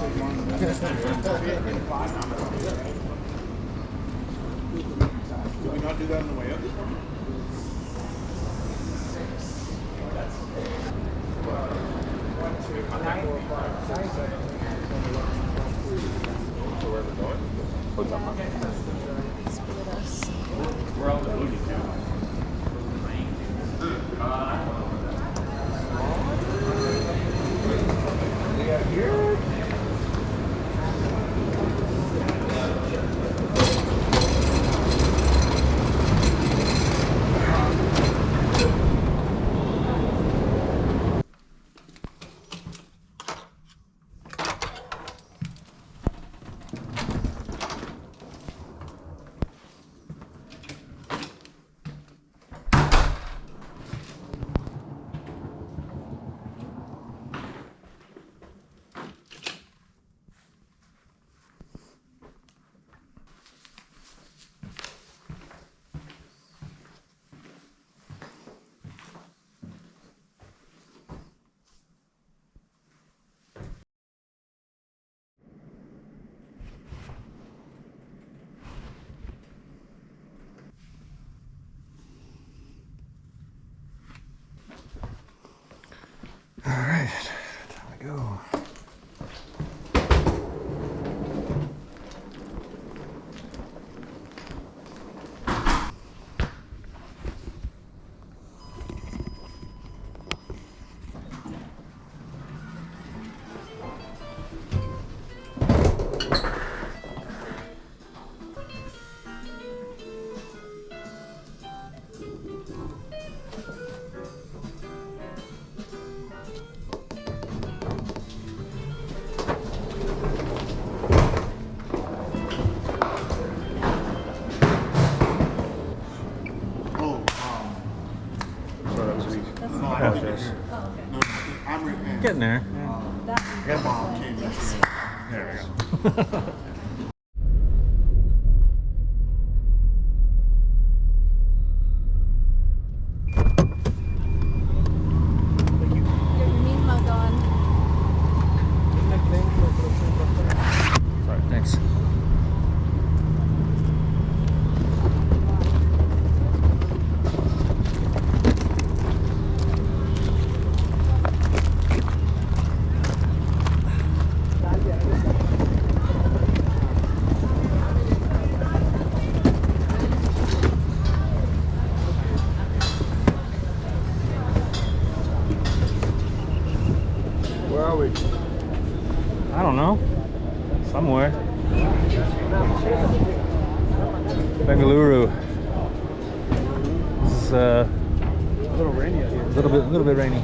we not do that on the way up this morning? What's up, man? We're all the Looney Tunes. Here? All right, time to go. Getting there. Your mom came in. There we go. Sorry, thanks. Where are we? I don't know. Somewhere. Bengaluru. This is A little rainy out here. a little bit rainy.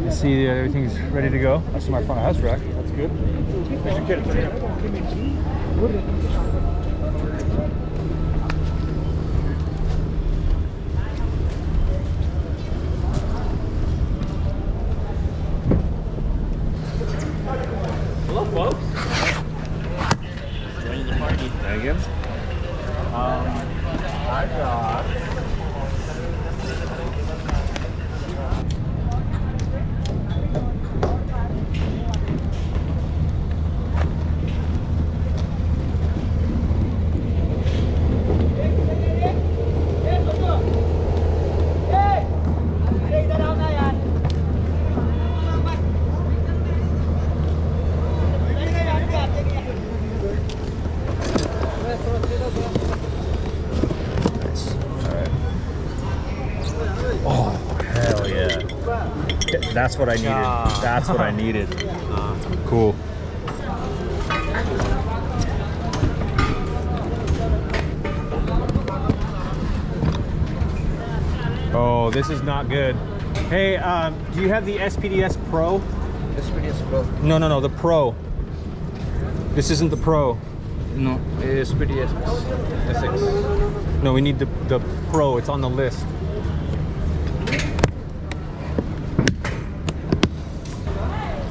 You see everything's ready to go. I see my front of house rack. That's good. There's your kid. Hello, folks. Joining the party. Megan. I got. That's what I needed. That's what I needed. Cool. Oh, this is not good. Hey, do you have the SPDS Pro? SPDS Pro. No, the Pro. This isn't the Pro. No, SPDS SX. No, we need the Pro. It's on the list.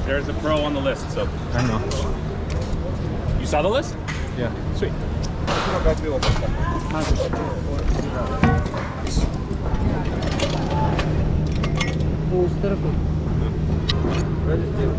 There's a pro on the list, so. I know. You saw the list? Yeah. Sweet. उस तरफ Vegetable.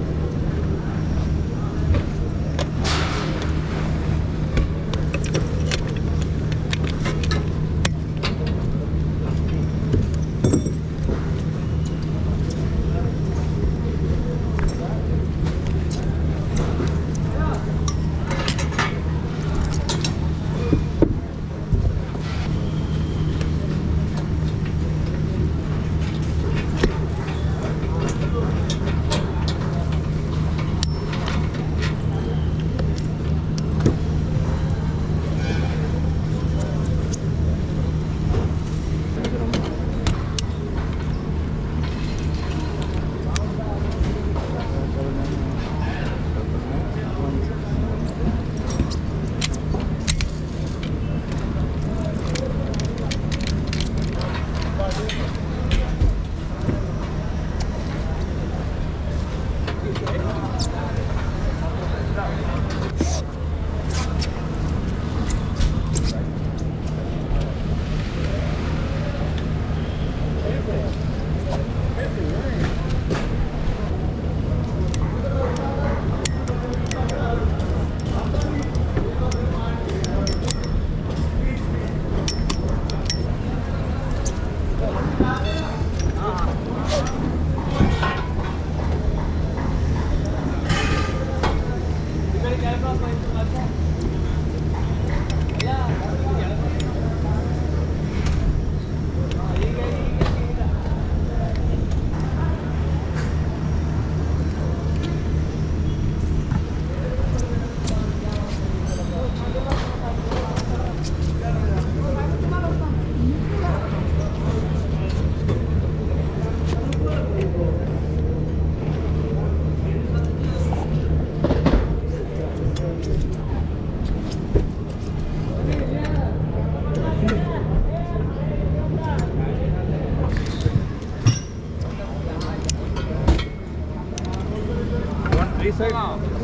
Three side,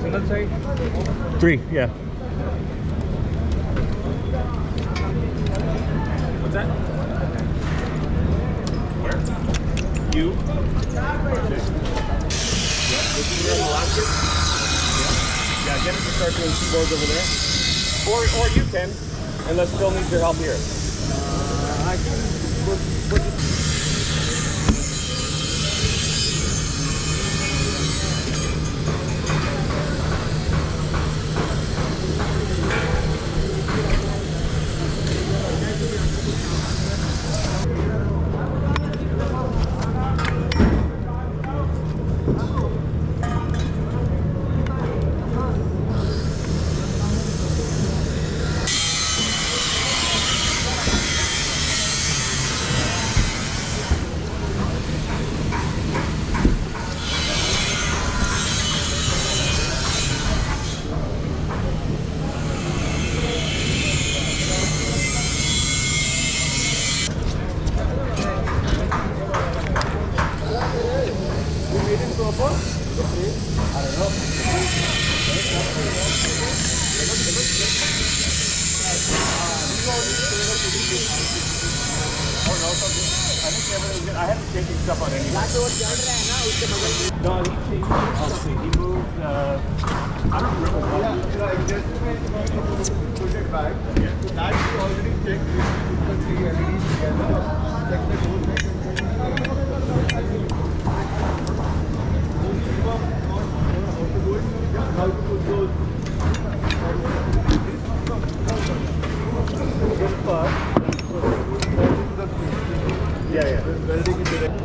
single side. 3, yeah. What's that? Where? You? Yeah, get it to start doing keyboards over there. Or you can, unless Phil needs your help here. I can put it. I think everything was good. I haven't changed stuff on any. No, he moved. I don't remember what. Put it back. That you already checked with the 3 LEDs together. Check the whole thing. I think how to put those. This part. Yeah, yeah. Welding it direct.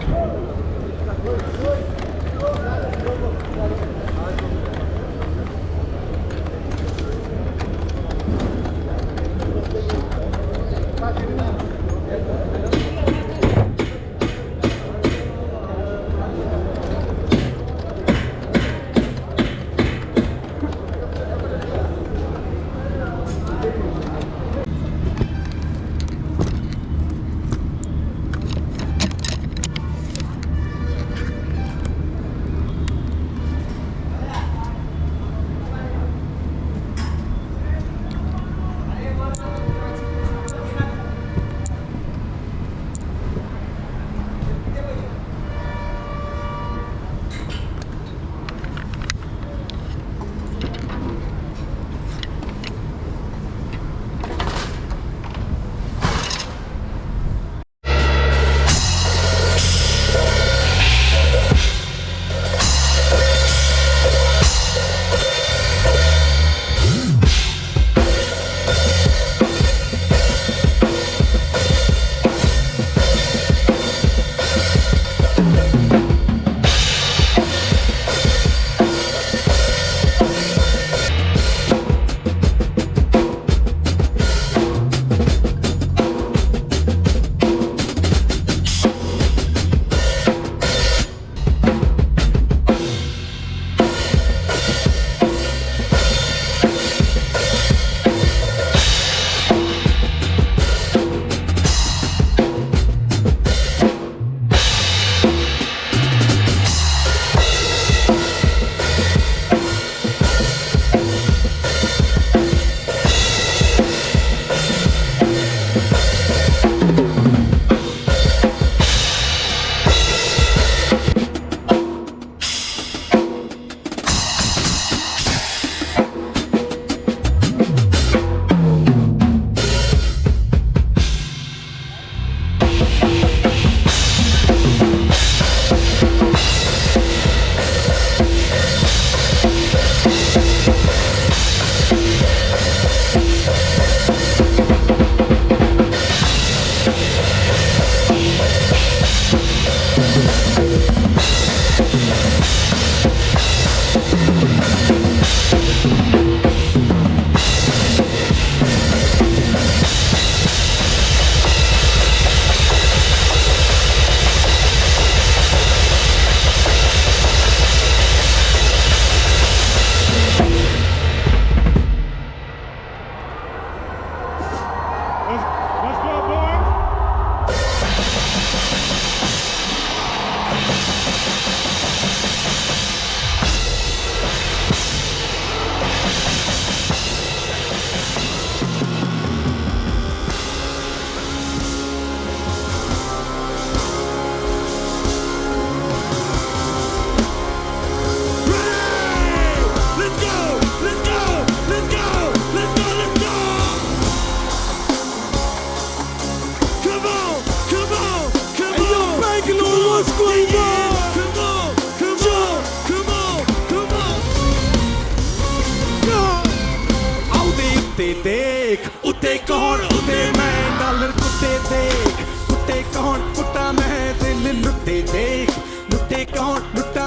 देख उत्ते कौन उत्ते मैं dollar कुत्ते देख उत्ते कौन कुत्ता मैं दिल लुट्टे देख लुट्टे कौन लुट्टा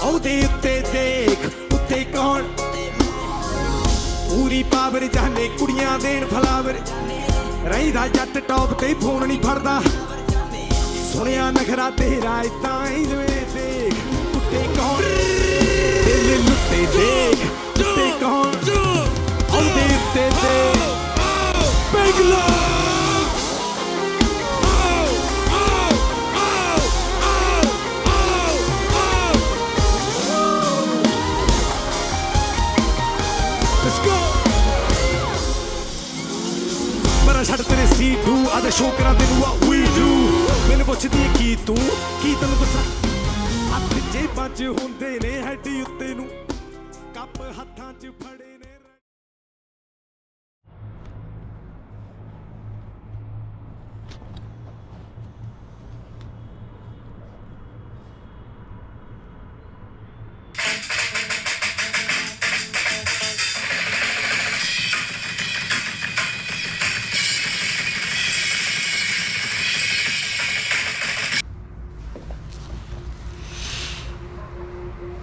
औदे उत्ते देख उत्ते कौन पूरी पावर जाने कुड़ियां देन फलावर रहीदा जट टॉप ते फोन नहीं फड़दा सुनिया नखरा तेरा इदां ही देख उत्ते कौन दिल लुट्टे देख उत्ते कौन औदे उत्ते देख Big love! Let's go! मेरा छड़ तेरे सीटू आदे शो करा तेनू what we do मैनू पुछदी की तू की तैनू दस्सां हत्थ जेबां च हुंदे ने हैडी उत्ते नू कप हत्थां च फड़े ने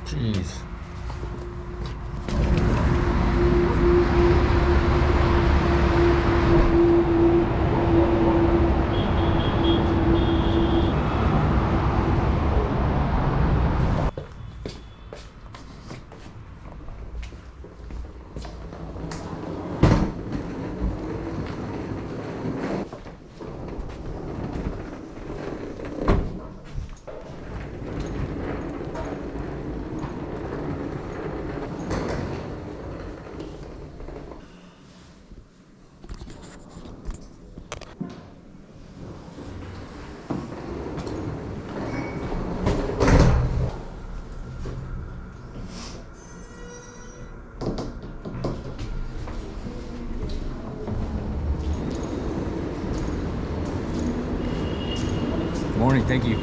Jeez. Morning, thank you.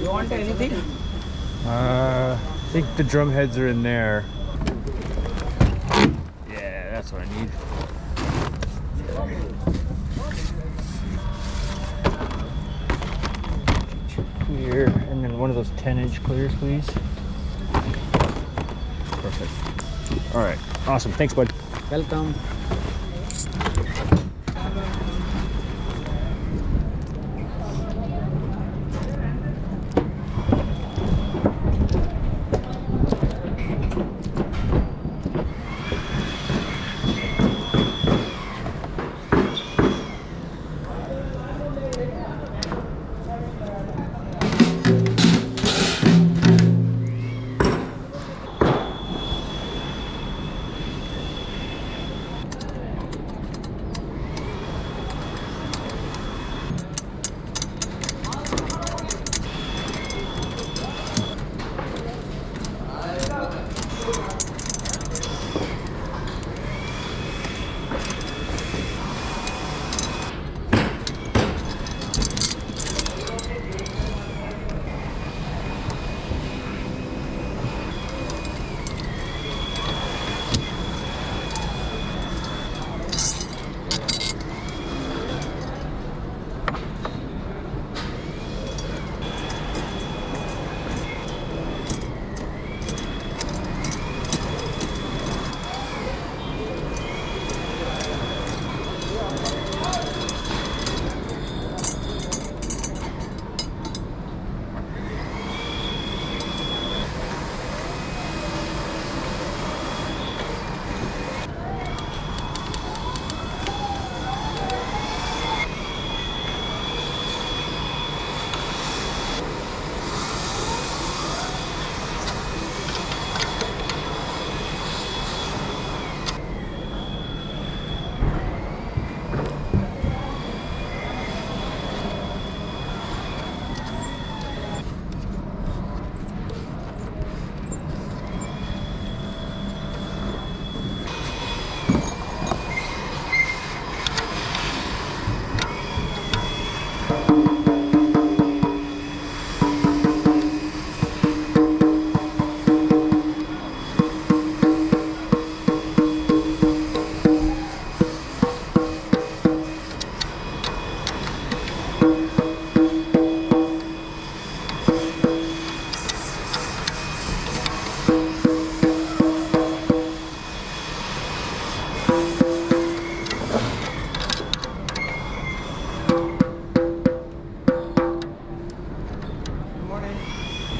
You want anything? I think the drum heads are in there. Yeah, that's what I need. Clear, and then one of those 10-inch clears, please. Perfect. All right, awesome. Thanks, bud. Welcome.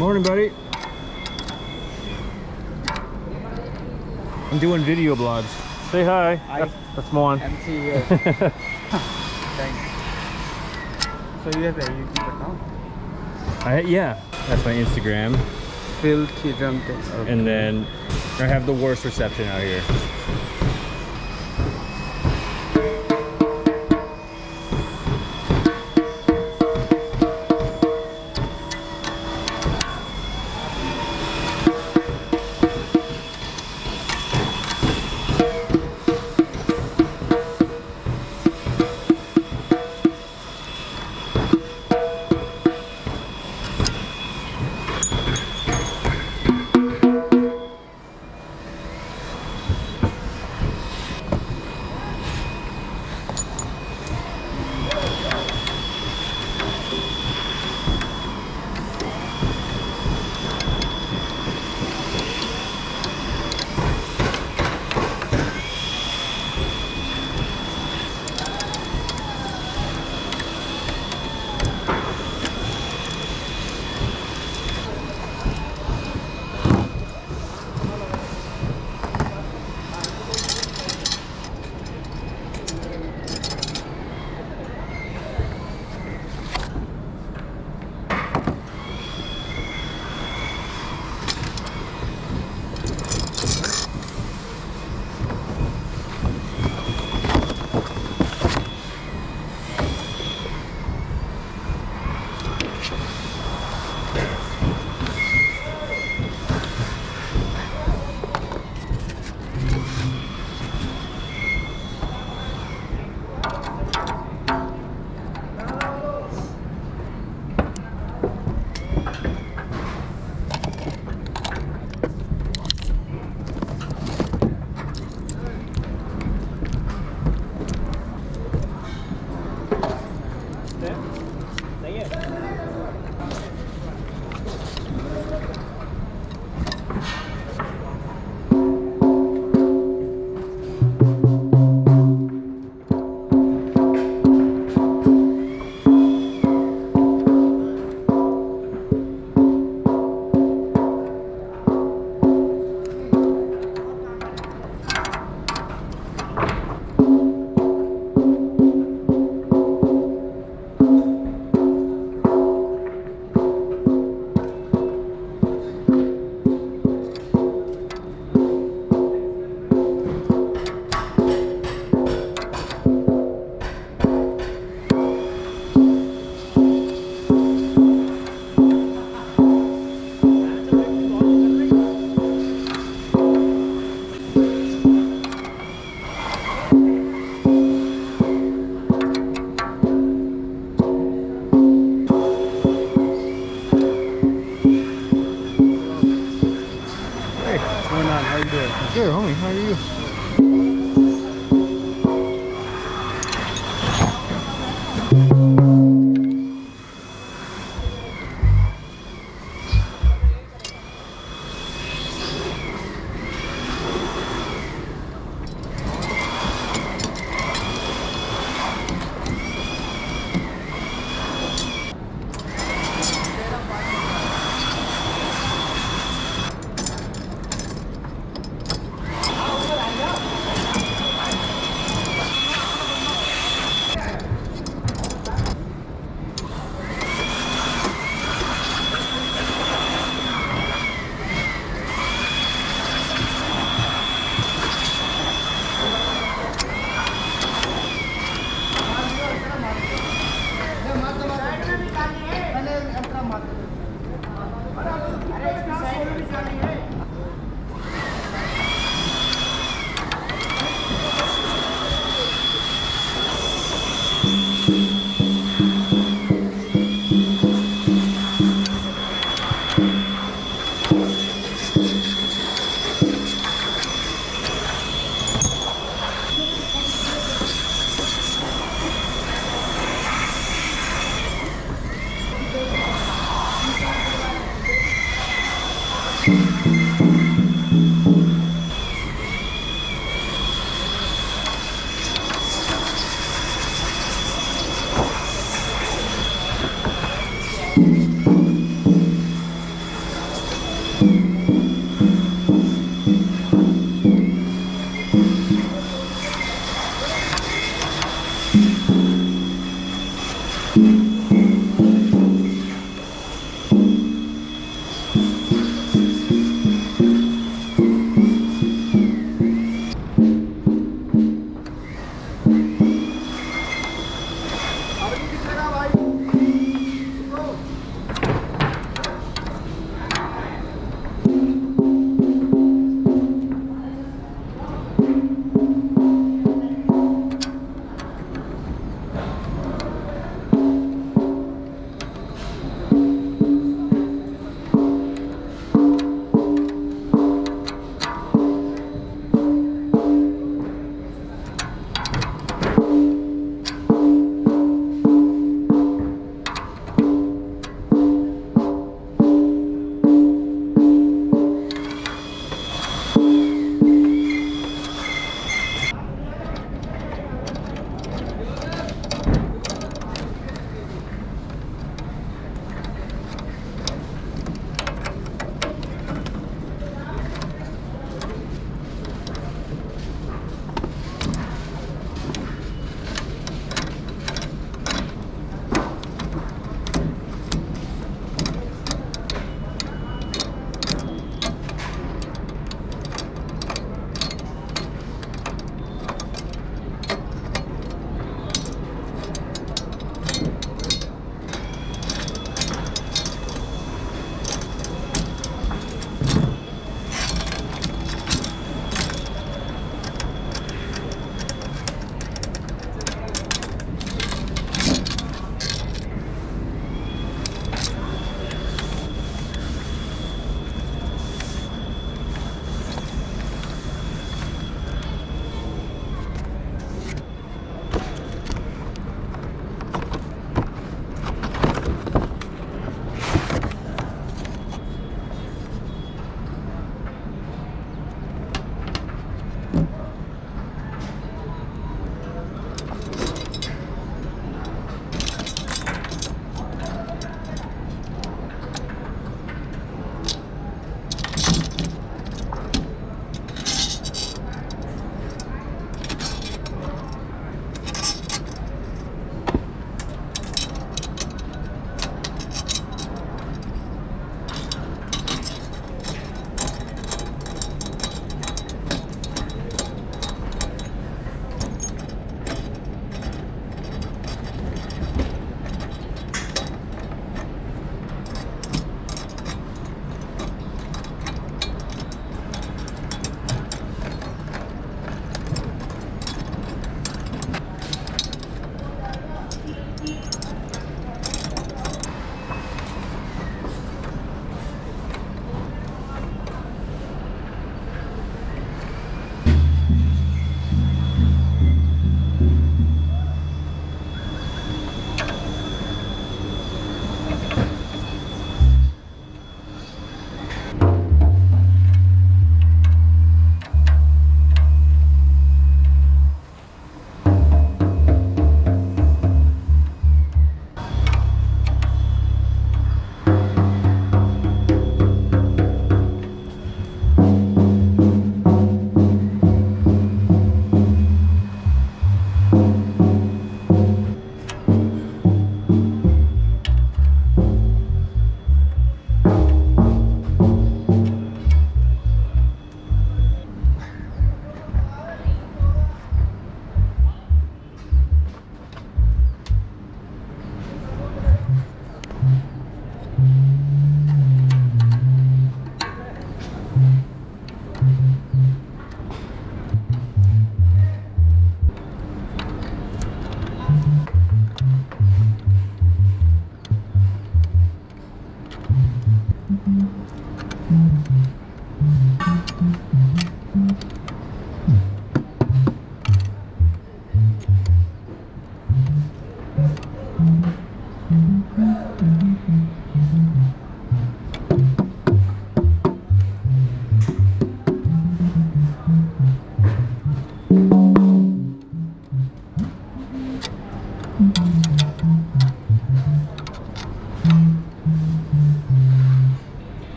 Morning, buddy. I'm doing video blogs. Say hi. That's Moan. MC here. Thanks. So you have a YouTube account? Yeah, that's my Instagram. Phil Kidramte. And then I have the worst reception out here. Good, homie. How are you?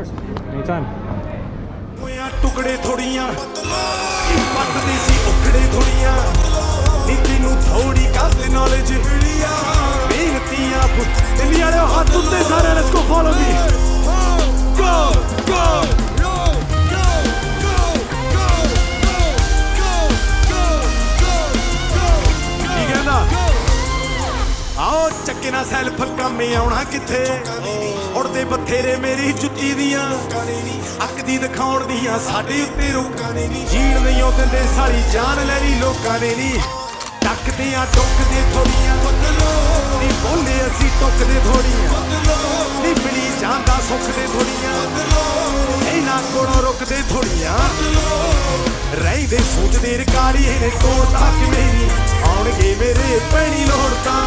course. Anytime. ਹੋਇਆ ਟੁਕੜੇ ਥੋੜੀਆਂ ਪੱਟਦੇ ਸੀ ਉਖੜੇ ਥੋੜੀਆਂ ਨੀਤੀ ਨੂੰ ਥੋੜੀ ਕਾਤੇ knowledge ਮਿਹਨਤੀਆਂ Delhi ਵਾਲਿਓ ਹੱਥ ਉੱਤੇ ਸਾਰੇ ਲੈਟਸ ਗੋ ਫੋਲੋ ਮੀ ਗੋ ਗੋ ਕੀ ਕਹਿੰਦਾ ਆਓ ਚੱਕੇ ਨਾ ਸੈਲਫ ਕੰਮੇ ਆਉਣਾ ਕਿੱਥੇ ਉੜਦੇ ਬਥੇਰੇ ਮੇਰੀ ਜੁੱਤੀ ਦੀਆਂ ਅੱਕ ਦੀ ਦਿਖਾਉਣ ਦੀਆਂ ਸਾਡੇ ਉੱਤੇ ਰੋਕਾਂ ਨੇ ਨਹੀਂ ਜੀਣ ਨਹੀਂ ਉਹ ਦਿੰਦੇ ਸਾਰੀ ਜਾਨ ਲੈ ਲਈ ਲੋਕਾਂ ਨੇ ਨਹੀਂ ਟੱਕਦੇ ਆ ਟੁੱਕਦੇ ਥੋੜੀਆਂ ਨਹੀਂ ਬੋਲੇ ਅਸੀਂ ਟੁੱਕਦੇ ਥੋੜੀਆਂ ਨਹੀਂ ਮਿਲੀ ਜਾਂਦਾ ਸੁੱਖਦੇ ਥੋੜੀਆਂ ਇਹਨਾਂ ਕੋਲੋਂ ਰੁਕਦੇ ਥੋੜੀਆਂ ਰਹਿੰਦੇ ਸੋਚਦੇ ਰਕਾਲੀ ਇਹਨੇ ਕੋਲ ਤੱਕ ਮੇਰੀ ਆਉਣਗੇ ਮੇਰੇ ਪੈਣੀ ਲੋੜ ਤਾਂ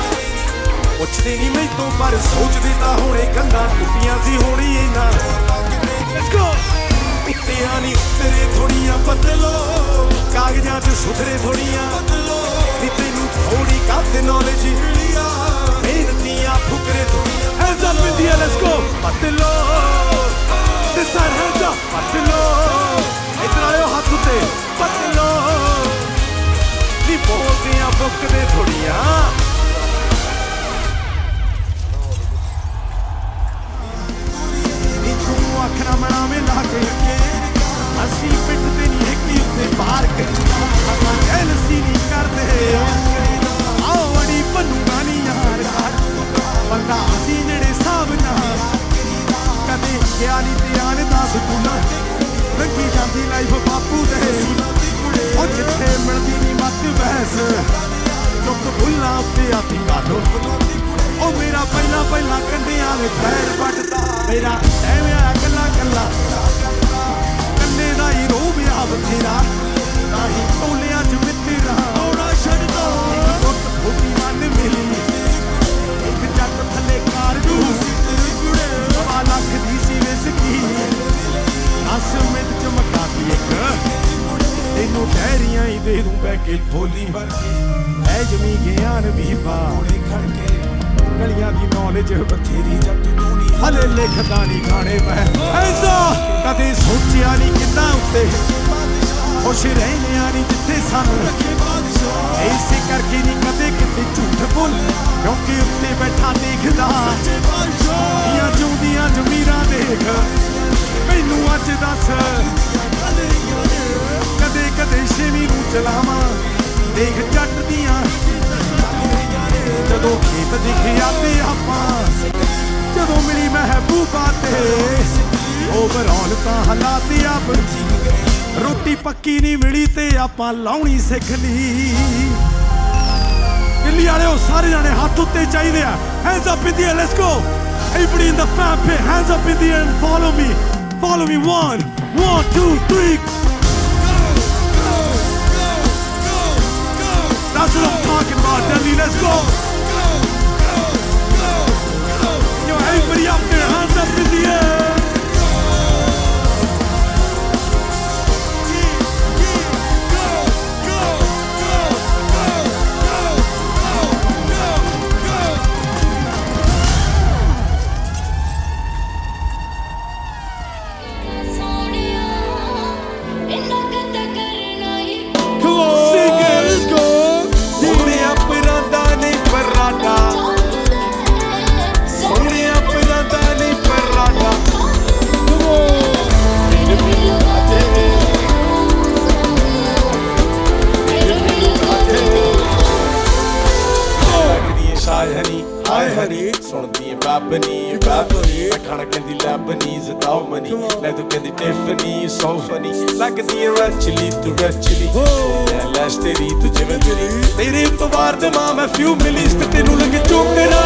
ਪੁੱਛਦੇ ਨਹੀਂ ਮੈਂ ਤੋਂ ਪਰ ਸੋਚਦੇ ਤਾਂ ਹੁਣੇ ਕੰਧਾਂ ਟੁੱਟੀਆਂ ਸੀ ਹੋਣੀ ਇਹਨਾਂ ਲੈਟਸ ਗੋ ਉੱਤਿਆਂ ਨਹੀਂ ਤੇਰੇ ਥੋੜੀਆਂ ਬਦਲੋ ਕਾਗਜ਼ਾਂ 'ਚ ਸੁਧਰੇ ਥੋੜੀਆਂ ਨੀ ਤੈਨੂੰ ਥੋੜੀ ਕਾਤੇ ਨੌਲੇਜ ਮਿਹਨਤੀਆਂ ਫੁਕਰੇ ਥੋੜੀਆਂ hands up India let's go ਬਦਲੋ ਦਿਸ ਸਾਈਡ ਹੈਂਡਸ ਅਪ ਬਦਲੋ ਇੱਧਰ ਆਇਓ ਹੱਥ ਉੱਤੇ ਬਦਲੋ ਨੀ ਬੋਲਦੇ ਆ ਫੁਕਦੇ ਥੋੜੀਆਂ ਅੱਖਾਂ ਮਣਾਵੇਂ ਲਾ ਕੇ ਅਸੀਂ ਪਿੱਠ ਤੇ ਨਹੀਂ ਇੱਕ ਉੱਤੇ ਬਾਹਰ ਐਲਸੀ ਨਹੀਂ ਕਰਦੇ ਆਓ ਅੜੀ ਬਣੂਗਾ ਨਹੀਂ ਯਾਰ ਬੰਦਾ ਅਸੀਂ ਜਿਹੜੇ ਸਾਬ ਨਾਲ ਕਦੇ ਗਿਆ ਨਹੀਂ ਧਿਆਨ ਦਾ ਸੁਕੂਨਾ ਰੰਗੀ ਜਾਂਦੀ ਲਾਈਫ ਬਾਪੂ ਦੇ ਉਹ ਜਿੱਥੇ ਮਿਲਦੀ ਨਹੀਂ ਮੱਤ ਬਹਿਸ ਚੁੱਕ ਭੁੱਲਾਂ ਉੱਤੇ ਆਤੀ ਕਾਢੋ ਉਹ ਮੇਰਾ ਪਹਿਲਾਂ ਕੰਡਿਆਂ ਵਿੱਚ ਪੈਰ ਵੱਟਦਾ ਮੇਰਾ ਐਵੇਂ ਆ ਕੱਲਾ ਕੰਨੇ ਦਾ ਹੀ ਰੋਬ ਆ ਬਥੇਰਾ ਤਾਂ ਹੀ ਟੋਲਿਆਂ 'ਚ ਮਿੱਤਰਾ ਆਉਣਾ ਛੱਡਦਾ ਇੱਕ ਫੁੱਟੀ ਮਨ ਮਿਲੀ ਇੱਕ ਜੱਟ ਥੱਲੇ ਕਾਰਜੂ ਸਵਾ ਲੱਖ ਦੀ ਸੀ ਵਿਸਕੀ 10 ਮਿੰਟ 'ਚ ਮਕਾਤੀ ਇੱਕ ਤੈਨੂੰ ਡੈਰੀਆਂ ਹੀ ਦੇ ਦੂੰ ਬੈ ਕੇ ਥੋਲੀ ਵਰਗੀ ਐ ਜਮੀ ਗਿਆਨ ਵੀ ਬਾੜੇ ਖੜਕੇ ਗਲੀਆਂ ਦੀ ਨੌਲੇਜ ਬਥੇਰੀ ਜੱਟ ਨੂੰ ਨਹੀਂ ਹਲੇ ਲਿਖਦਾ ਨਹੀਂ ਗਾਣੇ ਮੈਂ ਐਸਾ ਕਦੇ ਸੋਚਿਆ ਨਹੀਂ ਕਿੱਦਾਂ ਉੱਤੇ ਖੁਸ਼ ਰਹਿਣਿਆ ਨਹੀਂ ਜਿੱਥੇ ਸਾਨੂੰ ਐਸੇ ਕਰਕੇ ਨਹੀਂ ਕਦੇ ਕਿਤੇ ਝੂਠ ਬੋਲ ਕਿਉਂਕਿ ਉੱਤੇ ਬੈਠਾ ਦੇਖਦਾ ਦੀਆਂ ਜਿਉਂਦੀਆਂ ਜ਼ਮੀਰਾਂ ਦੇਖ ਮੈਨੂੰ ਅੱਜ ਦੱਸ ਕਦੇ ਛੇਵੀਂ ਨੂੰ ਚਲਾਵਾਂ ਦੇਖ ਜੱਟ ਦੀਆਂ ਜਦੋਂ ਖੇਤ ਦਿਖਿਆ ਤੇ ਆਪਾਂ ਜਦੋਂ ਮਿਲੀ ਮਹਿਬੂਬਾ ਤੇ ਓਵਰਆਲ ਤਾਂ ਹਾਲਾਤ ਆਪ ਰੋਟੀ ਪੱਕੀ ਨਹੀਂ ਮਿਲੀ ਤੇ ਆਪਾਂ ਲਾਉਣੀ ਸਿੱਖ ਲਈ ਦਿੱਲੀ ਵਾਲਿਓ ਸਾਰੇ ਜਾਣੇ ਹੱਥ ਉੱਤੇ ਚਾਹੀਦੇ ਆ hands up in the air let's go everybody in the fan pay hands up in the air follow me 1 2 3 That's what I'm talking about, Delhi. Let's go. Yo, everybody up there, hands up in the air. ਸੁਣਦੀ ਬਾਬਨੀ ਖਾਣਾ ਕਹਿੰਦੀ ਲੱਭਨੀ ਜ਼ਤਾਓ money ਲੈ ਤੂੰ ਕਹਿੰਦੀ Tiffany so funny ਲੱਗਦੀ ਐ ਰਚਲੀ ਤੂੰ ਰਚਲੀ ਲੈਸ਼ ਤੇਰੀ ਤੂੰ ਜਿਵੇਂ ਤੇਰੇ ਤੋਂ ਬਾਹਰ ਦੇ ਮਾਂ ਮੈਂ ਫਿਊ ਮਿਲੀਸ ਤੇ ਤੈਨੂੰ ਲੱਗੇ ਚੋਕਣਾ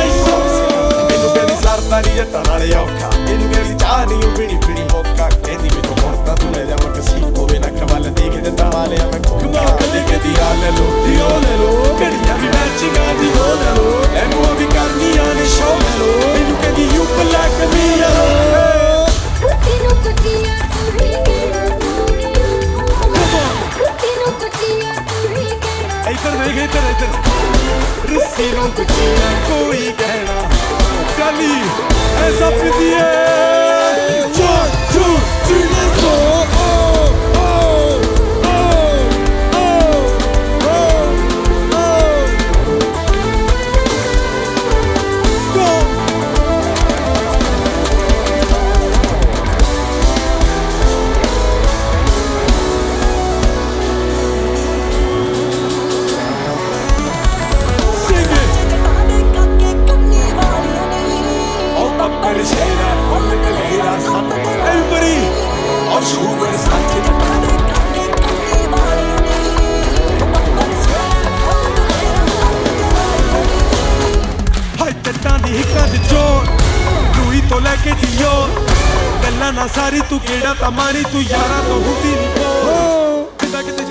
ਮੈਨੂੰ ਕਹਿੰਦੀ ਸਰਦਾ ਨਹੀਂ ਜੱਟਾਂ ਨਾਲੇ ਔਖਾ ਇਹਨੂੰ ਕਹਿੰਦੀ ਚਾਹ ਨਹੀਂ ਉਹ ਪੀਣੀ ਮੌਕਾ ਕਹਿੰਦੀ ਮੈਨੂੰ ਹੁਣ ਤਾਂ ਤੂੰ ਲੈ ਜਾਵਾਂ ਕਸੀ ਹੋਵੇ ਨਾ ਖਵਾਲ ਦੇ ਕੇ ਦਿੰਦਾ ਵਾਲਿਆ ਮੈਂ ਕਮਾ ਕਦੇ ਕਦੀ ਆ ਲੈ ਲੋ ਘੜੀਆਂ ਵੀ ਮੈਚਿੰਗਾਂ ਦੀ ਹੋ ਲੈ ਲੋ ਐਨੂੰ ਵੀ ਕਰਨੀਆਂ ਨੇ ਸ਼ੋ ਲੈ ਲੋ ਮੈਨੂੰ ਕਹਿੰਦੀ ਯੂ ਬਲੈਕ ਮੀ ਯਾਰੋ ਕੁੱਤੀ ਨੂੰ ਇੱਧਰ ਦੇਖ ਇੱਧਰ ਰਿੱਸੀ ਨੂੰ ਕੁੱਤੀਆਂ ਕੋਈ ਕਹਿਣਾ ਕਾਲੀ ਐਸਾ ਪਿੱਦੀਏ ਸਾਰੀ ਤੂੰ ਕਿਹੜਾ ਤਾਂ ਮਾਰੀ ਤੂੰ ਯਾਰਾਂ ਤੋਂ ਹੁੰਦੀ ਨਹੀਂ ਬੋ ਕਿਤੇ